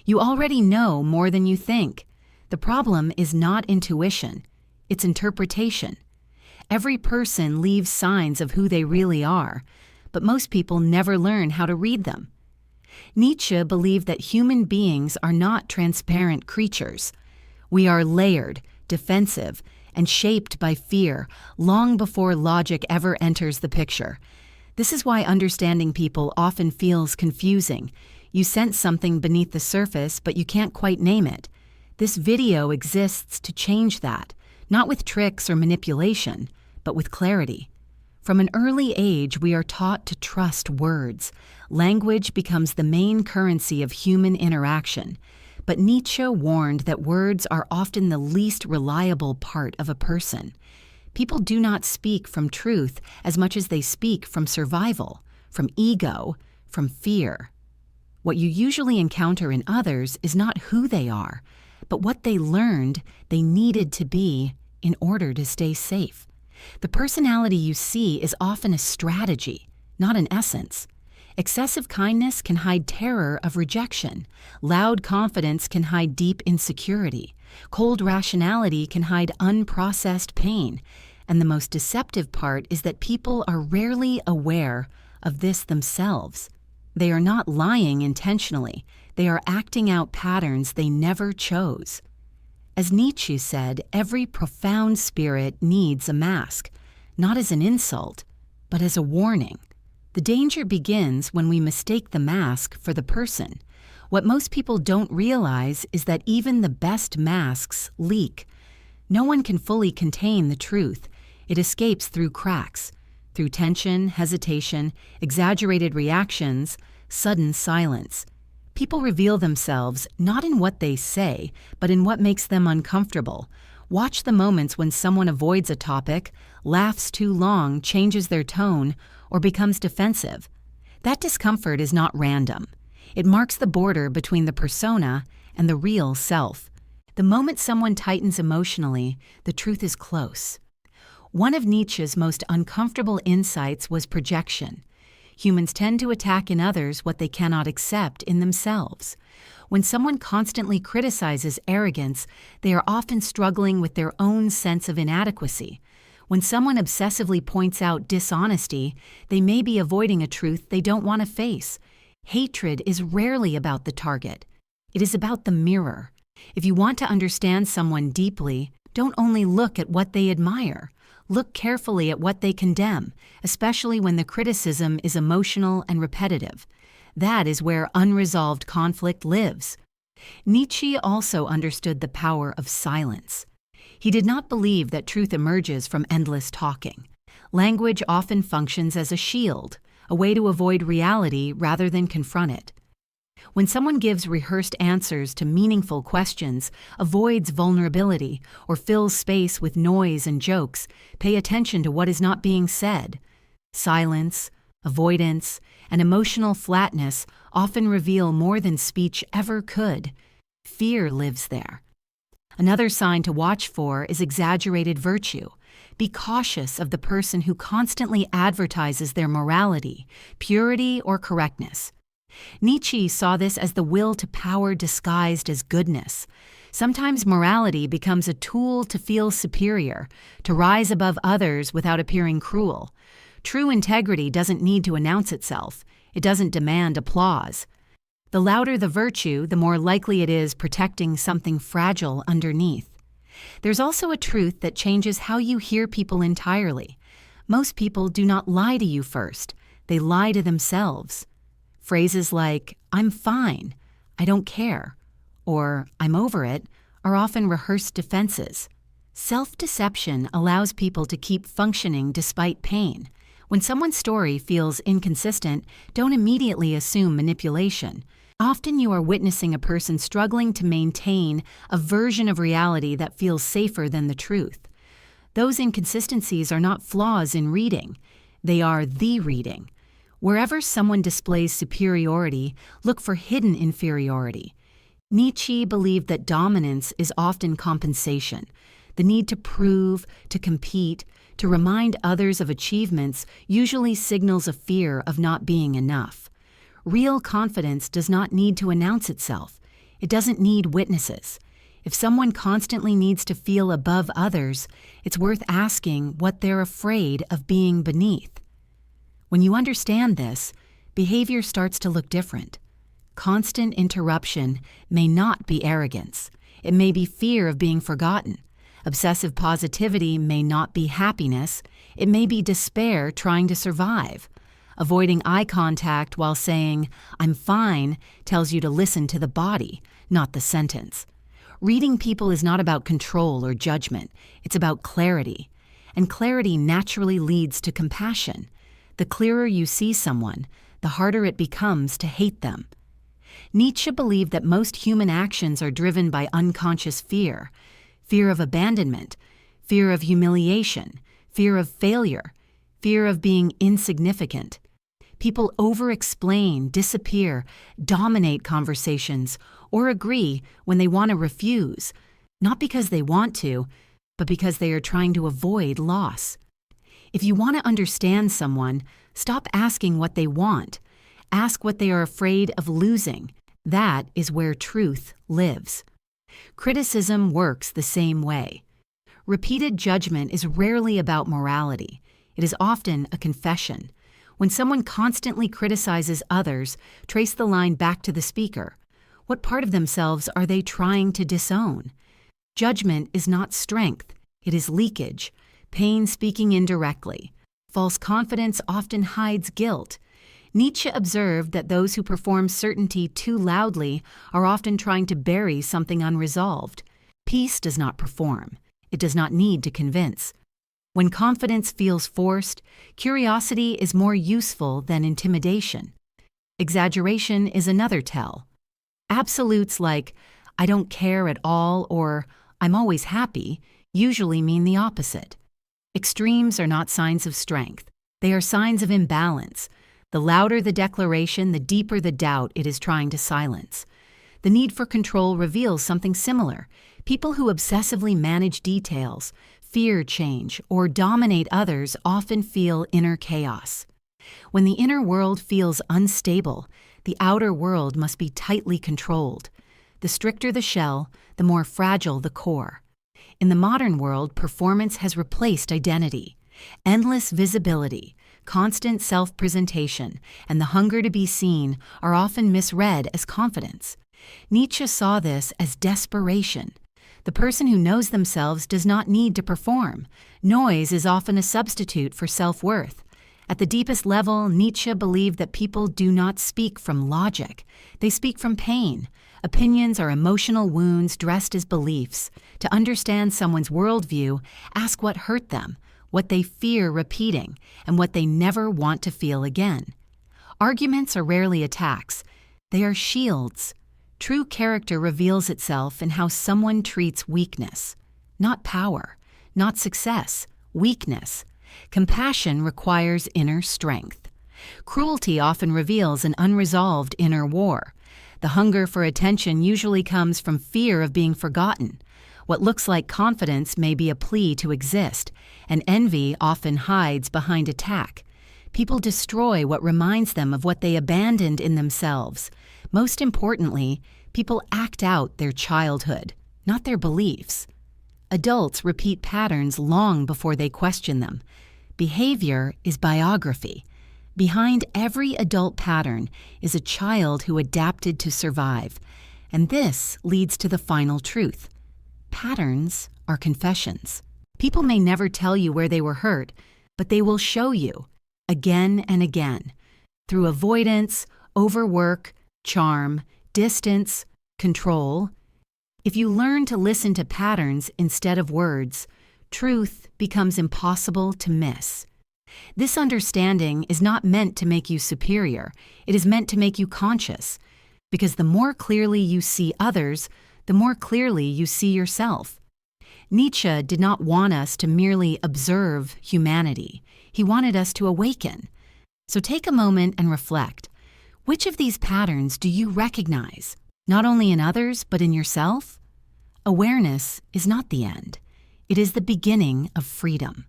You already know more than you think. The problem is not intuition, it's interpretation. Every person leaves signs of who they really are, but most people never learn how to read them. Nietzsche believed that human beings are not transparent creatures. We are layered, defensive, and shaped by fear long before logic ever enters the picture. This is why understanding people often feels confusing. You sense something beneath the surface, but you can't quite name it. This video exists to change that, not with tricks or manipulation, but with clarity. From an early age, we are taught to trust words. Language becomes the main currency of human interaction. But Nietzsche warned that words are often the least reliable part of a person. People do not speak from truth as much as they speak from survival, from ego, from fear. What you usually encounter in others is not who they are, but what they learned they needed to be in order to stay safe. The personality you see is often a strategy, not an essence. Excessive kindness can hide terror of rejection. Loud confidence can hide deep insecurity. Cold rationality can hide unprocessed pain. And the most deceptive part is that people are rarely aware of this themselves. They are not lying intentionally. They are acting out patterns they never chose. As Nietzsche said, every profound spirit needs a mask, not as an insult, but as a warning. The danger begins when we mistake the mask for the person. What most people don't realize is that even the best masks leak. No one can fully contain the truth. It escapes through cracks, through tension, hesitation, exaggerated reactions, sudden silence. People reveal themselves not in what they say, but in what makes them uncomfortable. Watch the moments when someone avoids a topic, laughs too long, changes their tone, or becomes defensive. That discomfort is not random. It marks the border between the persona and the real self. The moment someone tightens emotionally, the truth is close. One of Nietzsche's most uncomfortable insights was projection. Humans tend to attack in others what they cannot accept in themselves. When someone constantly criticizes arrogance, they are often struggling with their own sense of inadequacy. When someone obsessively points out dishonesty, they may be avoiding a truth they don't want to face. Hatred is rarely about the target. It is about the mirror. If you want to understand someone deeply, don't only look at what they admire. Look carefully at what they condemn, especially when the criticism is emotional and repetitive. That is where unresolved conflict lives. Nietzsche also understood the power of silence. He did not believe that truth emerges from endless talking. Language often functions as a shield, a way to avoid reality rather than confront it. When someone gives rehearsed answers to meaningful questions, avoids vulnerability, or fills space with noise and jokes, pay attention to what is not being said. Silence, avoidance, and emotional flatness often reveal more than speech ever could. Fear lives there. Another sign to watch for is exaggerated virtue. Be cautious of the person who constantly advertises their morality, purity, or correctness. Nietzsche saw this as the will to power disguised as goodness. Sometimes morality becomes a tool to feel superior, to rise above others without appearing cruel. True integrity doesn't need to announce itself. It doesn't demand applause. The louder the virtue, the more likely it is protecting something fragile underneath. There's also a truth that changes how you hear people entirely. Most people do not lie to you first. They lie to themselves. Phrases like, "I'm fine," "I don't care," or "I'm over it," are often rehearsed defenses. Self-deception allows people to keep functioning despite pain. When someone's story feels inconsistent, don't immediately assume manipulation. Often you are witnessing a person struggling to maintain a version of reality that feels safer than the truth. Those inconsistencies are not flaws in reading. They are the reading. Wherever someone displays superiority, look for hidden inferiority. Nietzsche believed that dominance is often compensation. The need to prove, to compete, to remind others of achievements usually signals a fear of not being enough. Real confidence does not need to announce itself. It doesn't need witnesses. If someone constantly needs to feel above others, it's worth asking what they're afraid of being beneath. When you understand this, behavior starts to look different. Constant interruption may not be arrogance. It may be fear of being forgotten. Obsessive positivity may not be happiness. It may be despair trying to survive. Avoiding eye contact while saying, "I'm fine," tells you to listen to the body, not the sentence. Reading people is not about control or judgment. It's about clarity. And clarity naturally leads to compassion. The clearer you see someone, the harder it becomes to hate them. Nietzsche believed that most human actions are driven by unconscious fear. Fear of abandonment, fear of humiliation, fear of failure, fear of being insignificant. People over-explain, disappear, dominate conversations, or agree when they want to refuse, not because they want to, but because they are trying to avoid loss. If you want to understand someone, stop asking what they want. Ask what they are afraid of losing. That is where truth lives. Criticism works the same way. Repeated judgment is rarely about morality. It is often a confession. When someone constantly criticizes others, trace the line back to the speaker. What part of themselves are they trying to disown? Judgment is not strength. It is leakage, pain speaking indirectly. False confidence often hides guilt. Nietzsche observed that those who perform certainty too loudly are often trying to bury something unresolved. Peace does not perform. It does not need to convince. When confidence feels forced, curiosity is more useful than intimidation. Exaggeration is another tell. Absolutes like, "I don't care at all," or "I'm always happy," usually mean the opposite. Extremes are not signs of strength. They are signs of imbalance. The louder the declaration, the deeper the doubt it is trying to silence. The need for control reveals something similar. People who obsessively manage details, fear change, or dominate others often feel inner chaos. When the inner world feels unstable, the outer world must be tightly controlled. The stricter the shell, the more fragile the core. In the modern world, performance has replaced identity. Endless visibility, constant self-presentation, and the hunger to be seen are often misread as confidence. Nietzsche saw this as desperation. The person who knows themselves does not need to perform. Noise is often a substitute for self-worth. At the deepest level, Nietzsche believed that people do not speak from logic. They speak from pain. Opinions are emotional wounds dressed as beliefs. To understand someone's worldview, ask what hurt them, what they fear repeating, and what they never want to feel again. Arguments are rarely attacks. They are shields. True character reveals itself in how someone treats weakness. Not power, not success, weakness. Compassion requires inner strength. Cruelty often reveals an unresolved inner war. The hunger for attention usually comes from fear of being forgotten. What looks like confidence may be a plea to exist, and envy often hides behind attack. People destroy what reminds them of what they abandoned in themselves. Most importantly, people act out their childhood, not their beliefs. Adults repeat patterns long before they question them. Behavior is biography. Behind every adult pattern is a child who adapted to survive. And this leads to the final truth. Patterns are confessions. People may never tell you where they were hurt, but they will show you, again and again, through avoidance, overwork, charm, distance, control. If you learn to listen to patterns instead of words, truth becomes impossible to miss. This understanding is not meant to make you superior. It is meant to make you conscious, because the more clearly you see others, the more clearly you see yourself. Nietzsche did not want us to merely observe humanity. He wanted us to awaken. So take a moment and reflect. Which of these patterns do you recognize, not only in others, but in yourself? Awareness is not the end. It is the beginning of freedom.